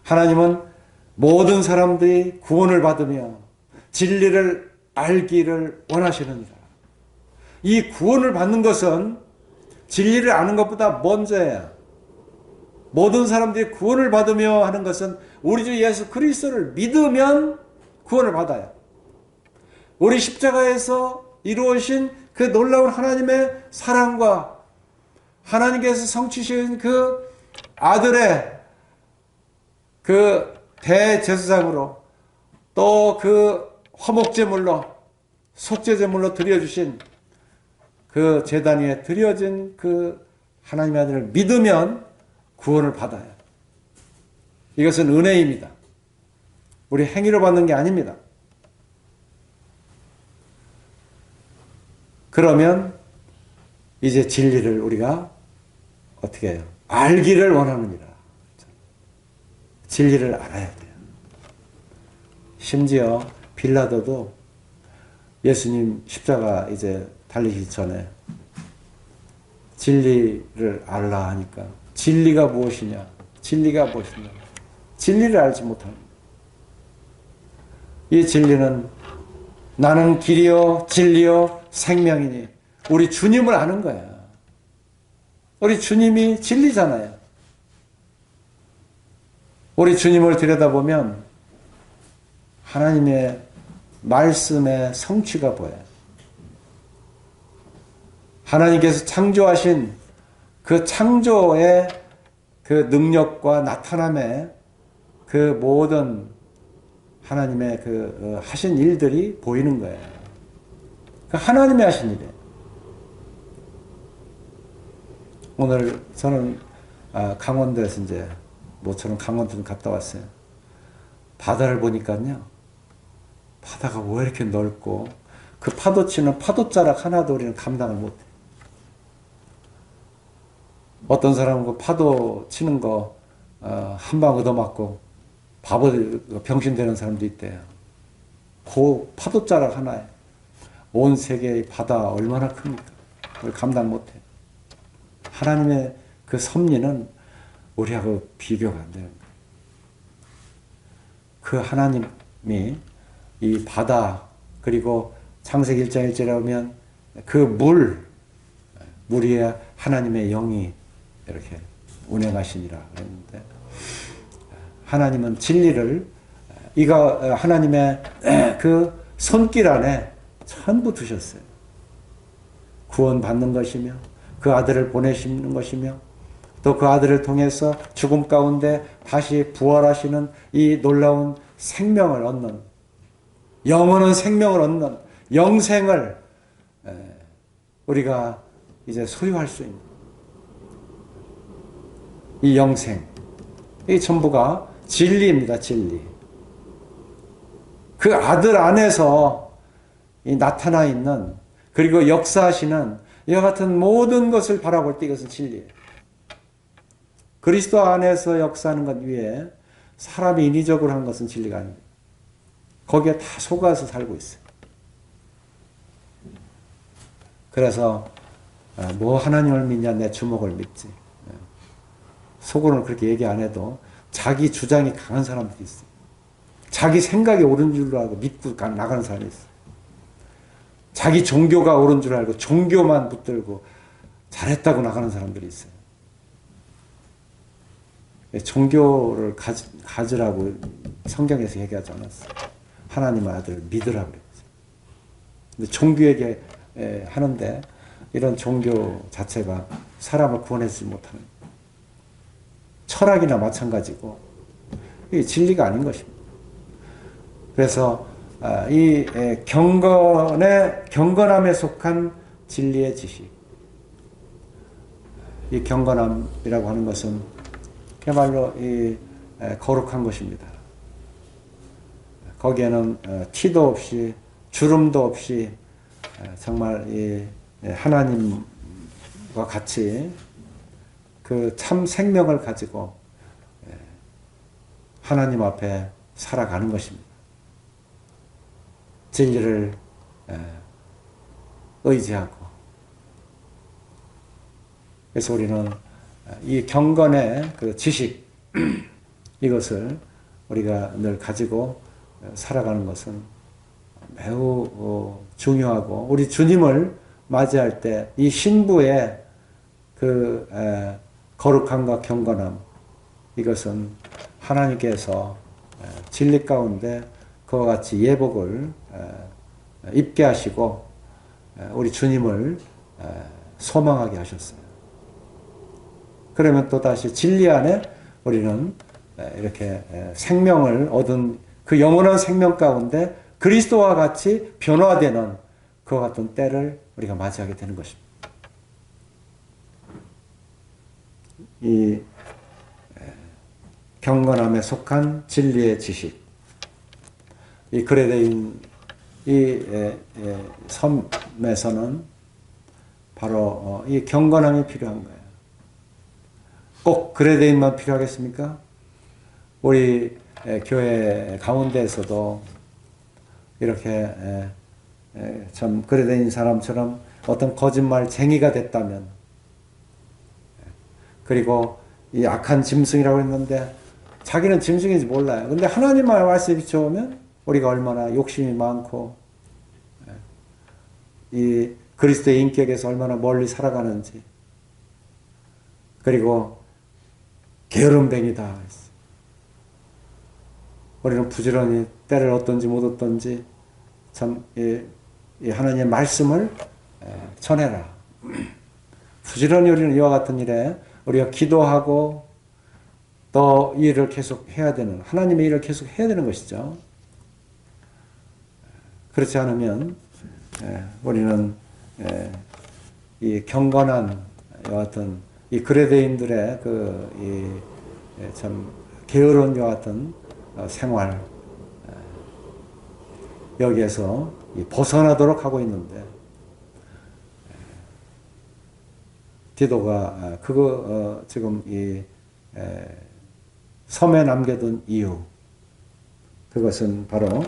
하나님은 모든 사람들이 구원을 받으며 진리를 알기를 원하시느니라. 이 구원을 받는 것은 진리를 아는 것보다 먼저예요. 모든 사람들이 구원을 받으며 하는 것은 우리 주 예수 그리스도를 믿으면 구원을 받아요. 우리 십자가에서 이루어진 그 놀라운 하나님의 사랑과 하나님께서 성취신 그 아들의 그 대제사장으로 또 그 화목제물로 속죄제물로 드려주신 그 제단 위에 드려진 그 하나님의 아들을 믿으면 구원을 받아요. 이것은 은혜입니다. 우리 행위로 받는 게 아닙니다. 그러면 이제 진리를 우리가 어떻게 해요? 알기를 원하느니라. 진리를 알아야 돼요. 심지어 빌라도도 예수님 십자가 이제 달리기 전에 진리를 알라 하니까 진리가 무엇이냐? 진리가 무엇이냐? 진리를 알지 못합니다. 이 진리는 나는 길이요 진리요 생명이니 우리 주님을 아는 거야. 우리 주님이 진리잖아요. 우리 주님을 들여다보면 하나님의 말씀의 성취가 보여요. 하나님께서 창조하신 그 창조의 그 능력과 나타남의 그 모든 하나님의 그 하신 일들이 보이는 거예요. 그 하나님이 하신 일이에요. 오늘 저는 강원도에서 이제 모처럼 강원도 좀 갔다 왔어요. 바다를 보니까요. 바다가 왜 이렇게 넓고 그 파도 치는 파도자락 하나도 우리는 감당을 못해. 어떤 사람은 그 파도 치는 거 한 방 얻어맞고 바보 병신 되는 사람도 있대요. 그 파도자락 하나에 온 세계의 바다 얼마나 큽니까? 그걸 감당 못해. 하나님의 그 섭리는 우리하고 비교가 안 되는 거예요. 그 하나님이 이 바다 그리고 창세기 1장 1절에 보면 그 물 위에 하나님의 영이 이렇게 운행하시니라 그랬는데 하나님은 진리를 이가 하나님의 그 손길 안에 전부 두셨어요. 구원받는 것이며 그 아들을 보내시는 것이며 또 그 아들을 통해서 죽음 가운데 다시 부활하시는 이 놀라운 생명을 얻는 영원한 생명을 얻는 영생을 우리가 이제 소유할 수 있는 이 영생 이 전부가 진리입니다. 진리. 그 아들 안에서 이 나타나 있는 그리고 역사하시는 이와 같은 모든 것을 바라볼 때 이것은 진리예요. 그리스도 안에서 역사하는 것 위에 사람이 인위적으로 한 것은 진리가 아닙니다. 거기에 다 속아서 살고 있어요. 그래서 뭐 하나님을 믿냐 내 주먹을 믿지. 속으로는 그렇게 얘기 안 해도 자기 주장이 강한 사람들이 있어요. 자기 생각이 옳은 줄 알고 믿고 나가는 사람이 있어요. 자기 종교가 옳은 줄 알고 종교만 붙들고 잘했다고 나가는 사람들이 있어요. 종교를 가지라고 성경에서 얘기하지 않았어요. 하나님의 아들을 믿으라고 그랬어요. 근데 종교에게 하는데 이런 종교 자체가 사람을 구원해주지 못하는 철학이나 마찬가지고 이게 진리가 아닌 것입니다. 그래서 이 경건함에 속한 진리의 지식, 이 경건함이라고 하는 것은 그야말로 이 거룩한 것입니다. 거기에는 티도 없이 주름도 없이 정말 이 하나님과 같이 그 참 생명을 가지고 하나님 앞에 살아가는 것입니다. 진리를 의지하고. 그래서 우리는 이 경건의 그 지식 이것을 우리가 늘 가지고 살아가는 것은 매우 중요하고, 우리 주님을 맞이할 때 이 신부의 그 거룩함과 경건함, 이것은 하나님께서 진리 가운데 그와 같이 예복을 입게 하시고 우리 주님을 소망하게 하셨어요. 그러면 또다시 진리 안에 우리는 이렇게 생명을 얻은 그 영원한 생명 가운데 그리스도와 같이 변화되는 그와 같은 때를 우리가 맞이하게 되는 것입니다. 이 경건함에 속한 진리의 지식, 이 그레데인 이 섬에서는 바로 이 경건함이 필요한 거예요. 꼭 그레데인만 필요하겠습니까? 우리 교회 가운데에서도 이렇게 참 그레데인 사람처럼 어떤 거짓말쟁이가 됐다면, 그리고 이 악한 짐승이라고 했는데 자기는 짐승인지 몰라요. 근데 하나님의 말씀에 비춰보면 우리가 얼마나 욕심이 많고 이 그리스도의 인격에서 얼마나 멀리 살아가는지, 그리고 게으름뱅이다. 우리는 부지런히 때를 얻든지 못 얻든지 참 이 하나님의 말씀을 전해라. 부지런히 우리는 이와 같은 일에 우리가 기도하고 또 이 일을 계속 해야 되는, 하나님의 일을 계속 해야 되는 것이죠. 그렇지 않으면 우리는 이 경건한 이와 같은 이 그레데인들의 그 참 게으른 이와 같은 생활, 여기에서 벗어나도록 하고 있는데, 디도가 그거 지금 이 섬에 남겨둔 이유, 그것은 바로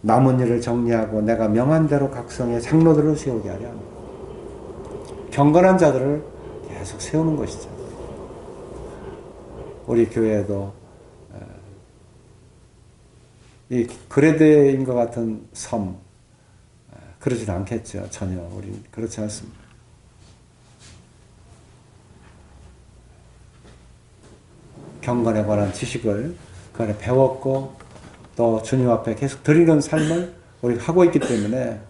남은 일을 정리하고 내가 명한 대로 각성의 장로들을 세우게 하려, 경건한 자들을 계속 세우는 것이죠. 우리 교회에도 이 그레데인과 같은 섬, 그러진 않겠죠. 전혀 우리 그렇지 않습니다. 경건에 관한 지식을 그 안에 배웠고 또 주님 앞에 계속 드리는 삶을 우리가 하고 있기 때문에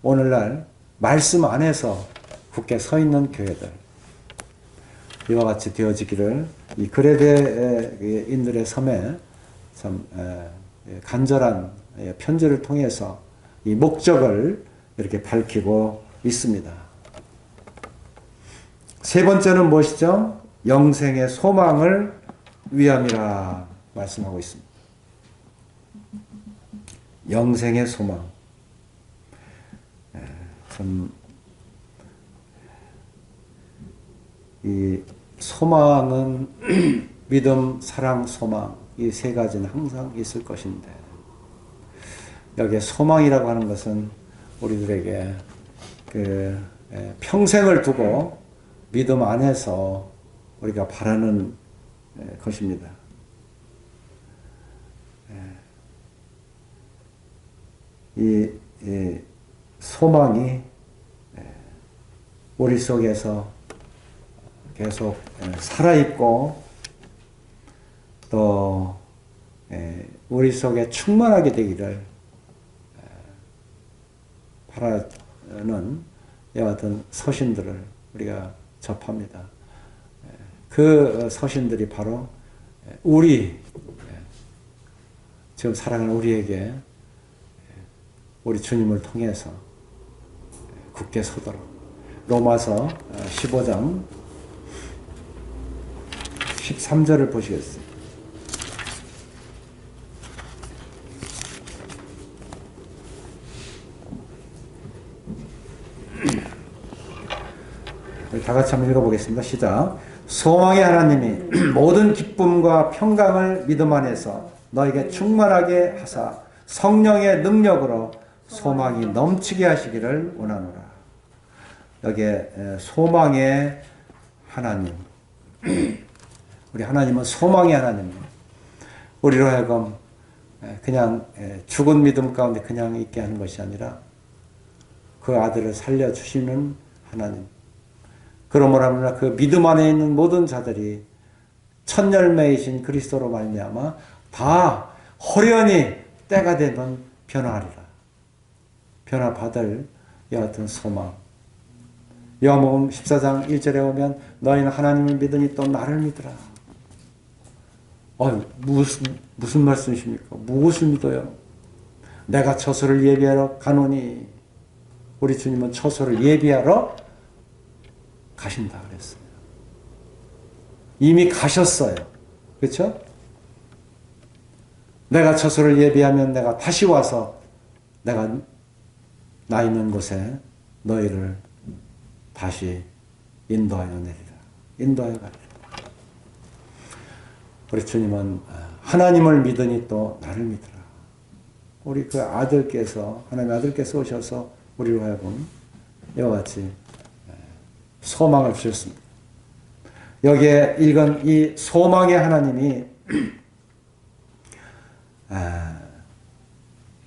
오늘날 말씀 안에서 굳게 서 있는 교회들, 이와 같이 되어지기를 이 그레데인들의 섬에 참 간절한 편지를 통해서 이 목적을 이렇게 밝히고 있습니다. 세 번째는 무엇이죠? 영생의 소망을 위함이라 말씀하고 있습니다. 영생의 소망. 참 이 소망은 믿음, 사랑, 소망, 이 세 가지는 항상 있을 것인데, 여기에 소망이라고 하는 것은 우리들에게 그 평생을 두고 믿음 안에서 우리가 바라는 것입니다. 이 소망이 우리 속에서 계속 살아있고 또 우리 속에 충만하게 되기를 바라는 이와 같은 서신들을 우리가 접합니다. 그 서신들이 바로 우리 지금 살아가는 우리에게 우리 주님을 통해서 굳게 서도록, 로마서 15장 13절을 보시겠습니다. 다 같이 한번 읽어보겠습니다. 시작. 소망의 하나님이 모든 기쁨과 평강을 믿음 안에서 너에게 충만하게 하사 성령의 능력으로 소망이 넘치게 하시기를 원하노라. 여기에 소망의 하나님. 우리 하나님은 소망의 하나님입니다. 우리로 하여금 그냥 죽은 믿음 가운데 그냥 있게 하는 것이 아니라 그 아들을 살려주시는 하나님. 그러므로 하면 그 믿음 안에 있는 모든 자들이 첫 열매이신 그리스도로 말미암아 다 호련히 때가 되면 변화하리라. 변화받을 이 같은 소망. 요한복음 14장 1절에 보면 너희는 하나님을 믿으니 또 나를 믿으라. 무슨 말씀이십니까? 무엇을 믿어요? 내가 처소를 예비하러 가노니. 우리 주님은 처소를 예비하러 가신다 그랬어요. 이미 가셨어요. 그렇죠? 내가 처소를 예비하면 내가 다시 와서 내가 나 있는 곳에 너희를 다시 인도하여 내리라. 인도하여 가리라. 우리 주님은 하나님을 믿으니 또 나를 믿으라. 우리 그 아들께서, 하나님의 아들께서 오셔서 우리로 하여금 이와 같이 소망을 주셨습니다. 여기에 읽은 이 소망의 하나님이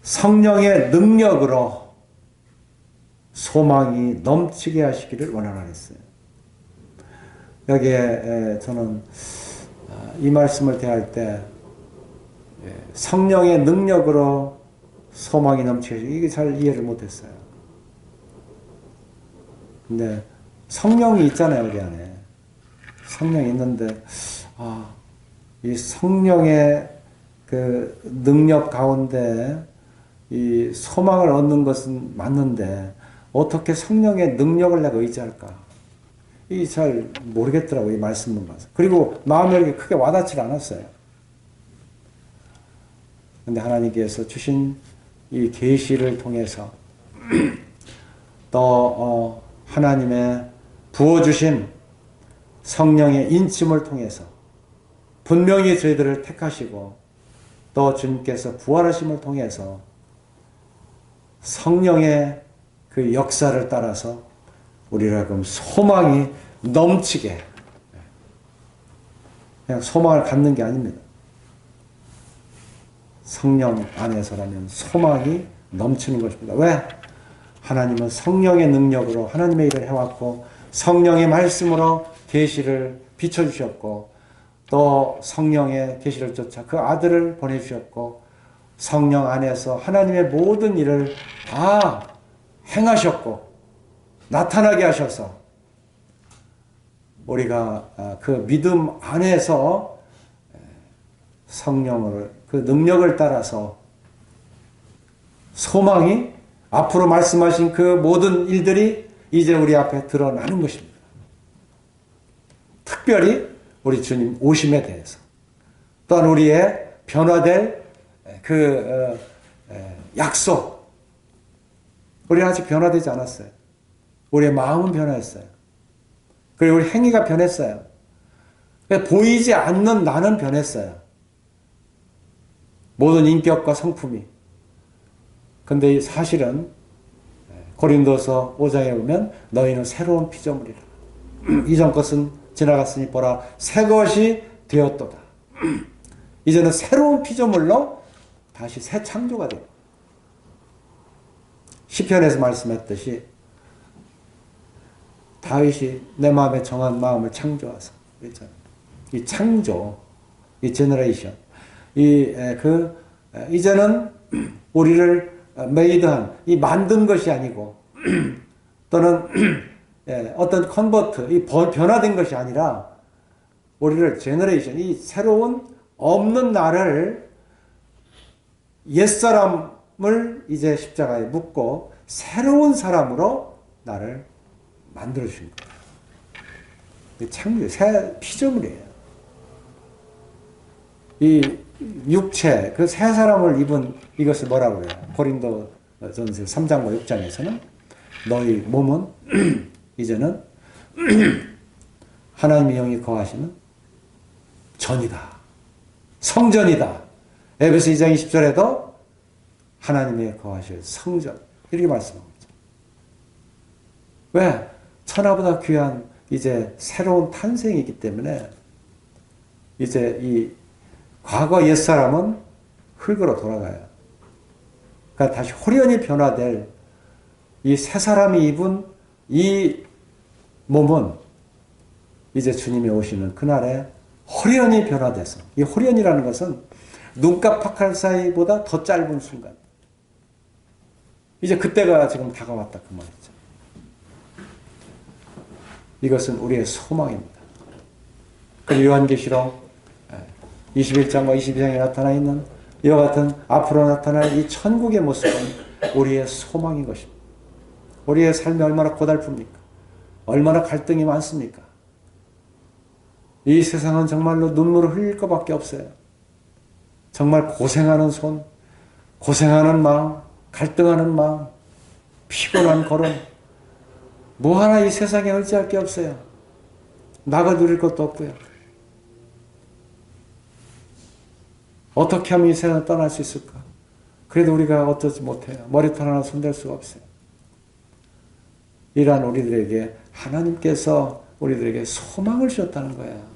성령의 능력으로 소망이 넘치게 하시기를 원하라 했어요. 여기에 저는 이 말씀을 대할 때 성령의 능력으로 소망이 넘치게 하시기, 이게 잘 이해를 못했어요. 근데 성령이 있잖아요, 우리 안에. 성령이 있는데, 이 성령의 그 능력 가운데 이 소망을 얻는 것은 맞는데, 어떻게 성령의 능력을 내가 의지할까? 이 잘 모르겠더라고요, 이 말씀만 봐서. 그리고 마음에 이렇게 크게 와닿지 않았어요. 근데 하나님께서 주신 이 계시를 통해서 또 하나님의 부어주신 성령의 인침을 통해서 분명히 저희들을 택하시고 또 주님께서 부활하심을 통해서 성령의 그 역사를 따라서 우리를 그럼 소망이 넘치게, 그냥 소망을 갖는 게 아닙니다. 성령 안에서라면 소망이 넘치는 것입니다. 왜? 하나님은 성령의 능력으로 하나님의 일을 해왔고 성령의 말씀으로 계시를 비춰주셨고 또 성령의 계시를 쫓아 그 아들을 보내주셨고 성령 안에서 하나님의 모든 일을 다 행하셨고 나타나게 하셔서 우리가 그 믿음 안에서 성령을 그 능력을 따라서 소망이 앞으로 말씀하신 그 모든 일들이 이제 우리 앞에 드러나는 것입니다. 특별히 우리 주님 오심에 대해서 또한 우리의 변화될 그 약속, 우리는 아직 변화되지 않았어요. 우리의 마음은 변화했어요. 그리고 우리 행위가 변했어요. 보이지 않는 나는 변했어요. 모든 인격과 성품이. 근데 사실은 고린도서 5장에 보면 너희는 새로운 피조물이라. 이전 것은 지나갔으니 보라 새 것이 되었도다. 이제는 새로운 피조물로 다시 새 창조가 됩니다. 시편에서 말씀했듯이 다윗이 내 마음에 정한 마음을 창조하사 그랬잖아요. 이 창조, 이 제너레이션, 이제는 우리를 메이드한, 이 만든 것이 아니고 또는 어떤 컨버트, 이 변화된 것이 아니라 우리를 제너레이션, 이 새로운 없는 나를 옛사람을 이제 십자가에 묻고 새로운 사람으로 나를 만들어 주신 거예요. 창조, 새 피조물이에요. 이 육체, 그 새 사람을 입은 이것을 뭐라고 해요? 고린도전서 3장과 6장에서는 너희 몸은 이제는 하나님의 영이 거하시는 전이다. 성전이다. 에베소 2장 20절에도 하나님의 거하실 성전. 이렇게 말씀하고 있죠. 왜? 천하보다 귀한 이제 새로운 탄생이기 때문에 이제 이 과거 옛사람은 흙으로 돌아가요. 그러니까 다시 홀연히 변화될 이 새 사람이 입은 이 몸은 이제 주님이 오시는 그날에 홀연히 변화돼서, 이 홀연이라는 것은 눈 깜빡할 사이보다 더 짧은 순간. 이제 그때가 지금 다가왔다 그 말이죠. 이것은 우리의 소망입니다. 그리고 요한계시록 21장과 22장에 나타나 있는 이와 같은 앞으로 나타날 이 천국의 모습은 우리의 소망인 것입니다. 우리의 삶이 얼마나 고달픕니까? 얼마나 갈등이 많습니까? 이 세상은 정말로 눈물을 흘릴 것밖에 없어요. 정말 고생하는 손, 고생하는 마음, 갈등하는 마음, 피곤한 걸음, 뭐 하나 이 세상에 의지할 게 없어요. 나가 누릴 것도 없고요. 어떻게 하면 이 세상을 떠날 수 있을까? 그래도 우리가 어쩌지 못해요. 머리털 하나 손댈 수가 없어요. 이러한 우리들에게 하나님께서 우리들에게 소망을 주셨다는 거예요.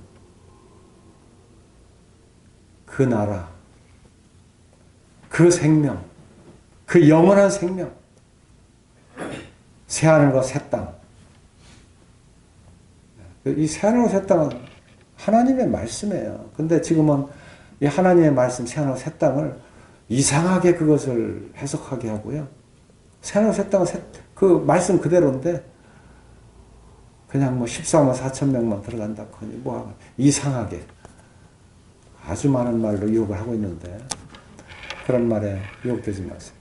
그 나라, 그 생명, 그 영원한 생명, 새하늘과 새 땅. 이 새하늘과 새 땅은 하나님의 말씀이에요. 근데 지금은 이 하나님의 말씀, 새하늘과 새 땅을 이상하게 그것을 해석하게 하고요. 새하늘과 새 땅은 그 말씀 그대로인데 그냥 뭐 14만 4천 명만 들어간다. 뭐 이상하게 아주 많은 말로 유혹을 하고 있는데 그런 말에 유혹되지 마세요.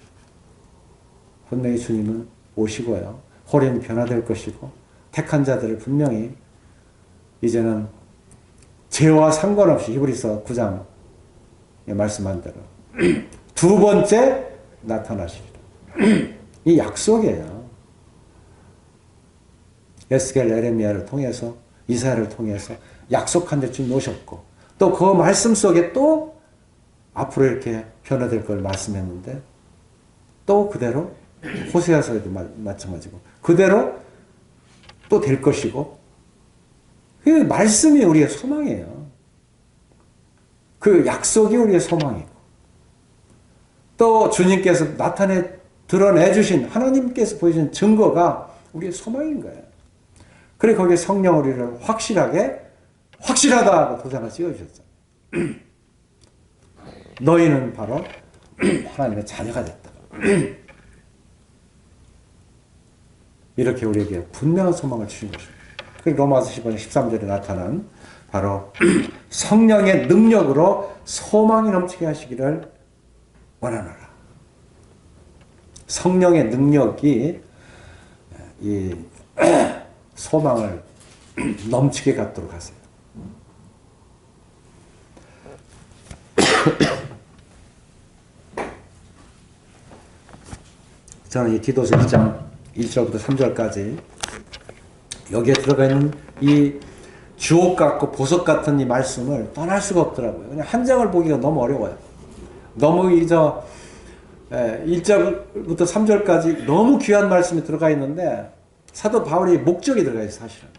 분명히 주님은 오시고요. 홀연히 변화될 것이고 택한 자들을 분명히 이제는 죄와 상관없이 히브리서 9장에 말씀한 대로 두 번째 나타나시리라. 이 약속이에요. 에스겔, 에레미야를 통해서 이사야를 통해서 약속한 데 주님 오셨고 또 그 말씀 속에 또 앞으로 이렇게 변화될 걸 말씀했는데 또 그대로 호세아서에도 마찬가지고 그대로 또 될 것이고 그 말씀이 우리의 소망이에요. 그 약속이 우리의 소망이고 또 주님께서 드러내 주신 하나님께서 보여주신 증거가 우리의 소망인 거예요. 그래 거기에 성령 우리를 확실하다고 도장을 찍어주셨어요. 너희는 바로 하나님의 자녀가 됐다. 이렇게 우리에게 분명한 소망을 주신 것입니다. 그리고 로마서 15장 13절에 나타난 바로 성령의 능력으로 소망이 넘치게 하시기를 원하노라. 성령의 능력이 이 소망을 넘치게 갖도록 하세요. 저는 이 디도서 2장 1절부터 3절까지 여기에 들어가 있는 이 주옥 같고 보석 같은 이 말씀을 떠날 수가 없더라고요. 그냥 한 장을 보기가 너무 어려워요. 너무 1절부터 3절까지 너무 귀한 말씀이 들어가 있는데 사도 바울의 목적이 들어가 있어요, 사실은.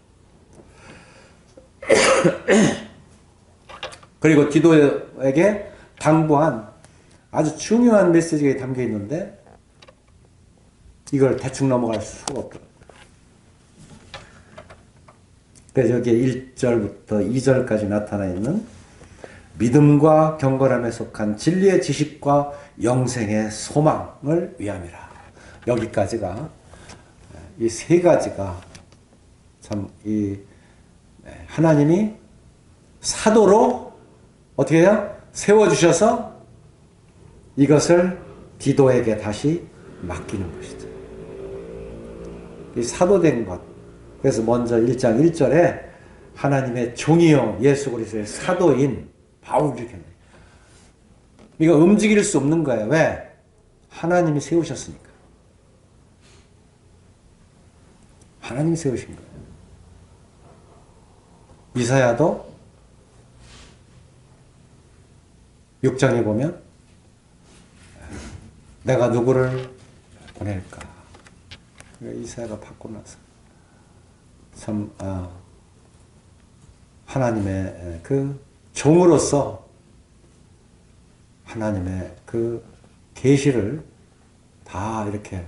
그리고 디도에게 당부한 아주 중요한 메시지가 담겨 있는데 이걸 대충 넘어갈 수가 없더라고요. 그래서 여기에 1절부터 2절까지 나타나 있는 믿음과 경건함에 속한 진리의 지식과 영생의 소망을 위함이라. 여기까지가 이 세 가지가 참 이 하나님이 사도로 어떻게 해요? 세워주셔서 이것을 디도에게 다시 맡기는 것이죠. 이 사도된 것. 그래서 먼저 1장 1절에 하나님의 종이요 예수 그리스도의 사도인 바울 이렇게 이거 움직일 수 없는 거예요. 왜? 하나님이 세우셨으니까. 하나님이 세우신 거예요. 이사야도 6장에 보면 내가 누구를 보낼까? 이사야가 받고 나서 참 하나님의 그 종으로서 하나님의 그 계시를 다 이렇게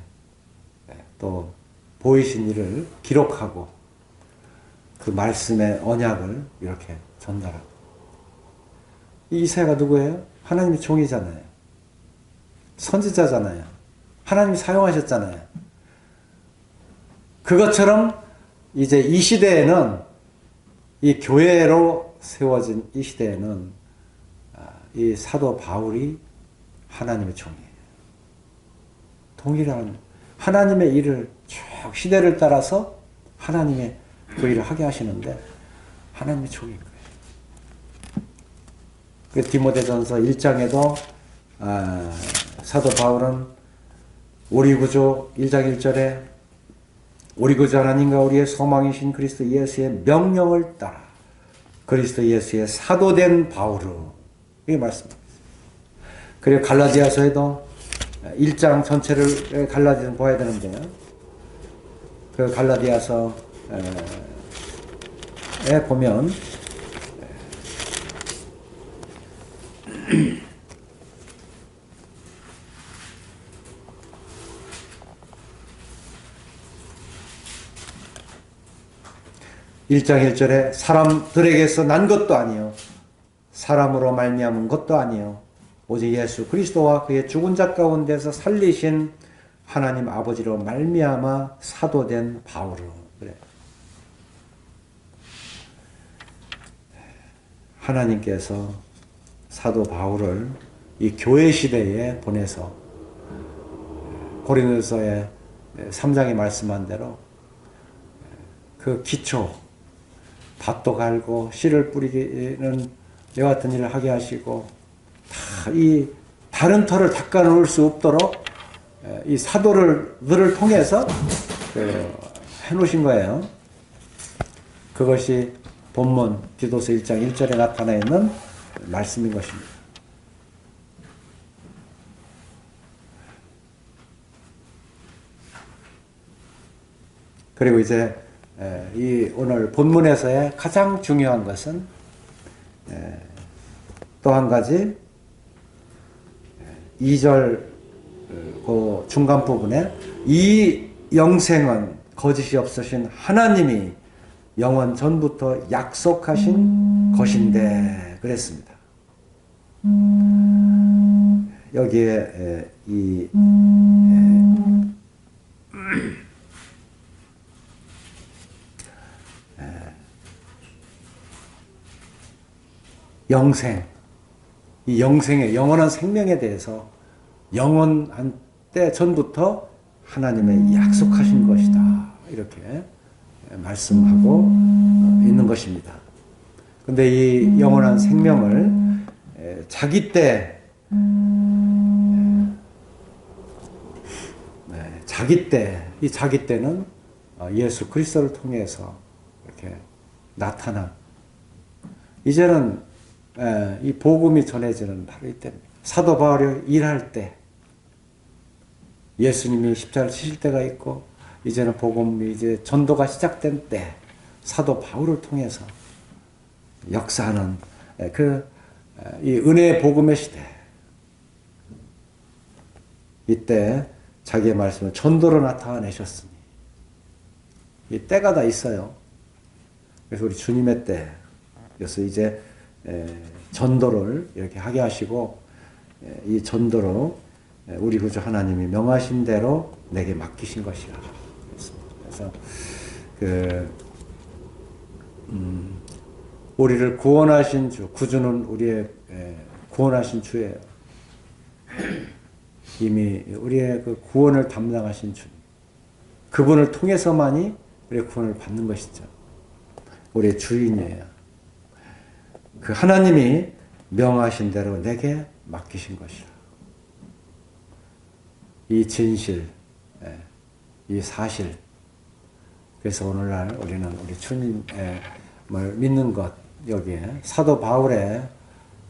또 보이신 일을 기록하고 그 말씀의 언약을 이렇게 전달하고. 이 이사야가 누구예요? 하나님의 종이잖아요. 선지자잖아요. 하나님이 사용하셨잖아요. 그것처럼 이제 이 시대에는, 이 교회로 세워진 이 시대에는 이 사도 바울이 하나님의 종이에요. 동일한 하나님의 일을 쭉 시대를 따라서 하나님의 그 일을 하게 하시는데 하나님의 종인 거예요. 그 디모데전서 1장에도 사도 바울은 우리 구주 1장 1절에 우리 구주 하나님과 우리의 소망이신 그리스도 예수의 명령을 따라 그리스도 예수의 사도된 바울은 이게 말씀입니다. 그리고 갈라디아서에도 1장 전체를 갈라디아서 봐야 되는데요. 그 갈라디아서에 보면 1장 1절에 사람들에게서 난 것도 아니요 사람으로 말미암은 것도 아니요 오직 예수 그리스도와 그의 죽은 자 가운데서 살리신 하나님 아버지로 말미암아 사도된 바울은 그래. 하나님께서 사도 바울을 이 교회 시대에 보내서 고린도서의 3장에 말씀한 대로 그 기초 밭도 갈고 씨를 뿌리는 이와 같은 일을 하게 하시고 다 이 다른 터를 닦아 놓을 수 없도록 이 사도들을 통해서 해놓으신 거예요. 그것이 본문 디도서 1장 1절에 나타나 있는 말씀인 것입니다. 그리고 이제 이 오늘 본문에서의 가장 중요한 것은 또 한 가지 2절 그 중간 부분에 이 영생은 거짓이 없으신 하나님이 영원 전부터 약속하신 것인데 그랬습니다. 여기에 이 영생, 이 영생의 영원한 생명에 대해서 영원한 때 전부터 하나님의 약속하신 것이다. 이렇게 말씀하고 있는 것입니다. 근데 이 영원한 생명을 자기 때, 이 자기 때는 예수 그리스도를 통해서 이렇게 나타난, 이제는 이 복음이 전해지는 바로 이때입니다. 사도 바울이 일할 때, 예수님이 십자가를 치실 때가 있고, 이제는 복음이 이제 전도가 시작된 때, 사도 바울을 통해서 역사하는 이 은혜의 복음의 시대. 이때 자기의 말씀을 전도로 나타내셨으니, 이 때가 다 있어요. 그래서 우리 주님의 때, 그래서 이제 전도를 이렇게 하게 하시고, 이 전도로 우리 구주 하나님이 명하신 대로 내게 맡기신 것이라. 그래서 우리를 구원하신 주, 구주는 우리의 구원하신 주예요. 이미 우리의 그 구원을 담당하신 주, 그분을 통해서만이 우리의 구원을 받는 것이죠. 우리의 주인이에요. 그 하나님이 명하신 대로 내게 맡기신 것이라. 이 진실, 이 사실. 그래서 오늘날 우리는 우리 주님을 믿는 것, 여기에 사도 바울의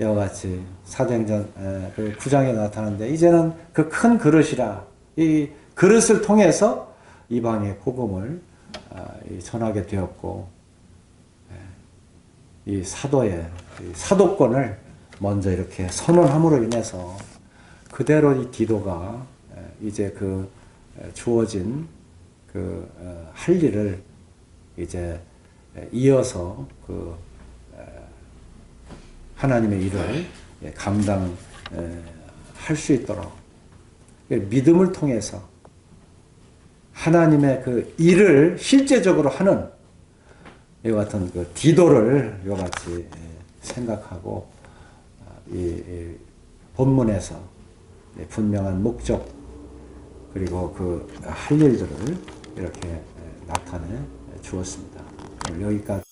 이와 같이 사도행전 그 9장에 나타나는데, 이제는 그 큰 그릇이라, 이 그릇을 통해서 이방의 복음을 전하게 되었고, 이 사도의 이 사도권을 먼저 이렇게 선언함으로 인해서 그대로 이 디도가 이제 그 주어진 그 할 일을 이제 이어서 그 하나님의 일을 감당할 수 있도록 믿음을 통해서 하나님의 그 일을 실제적으로 하는 이와 같은 그 디도를 이와 같이 생각하고 이 본문에서 분명한 목적 그리고 그 할 일들을 이렇게 나타내 주었습니다. 여기까지.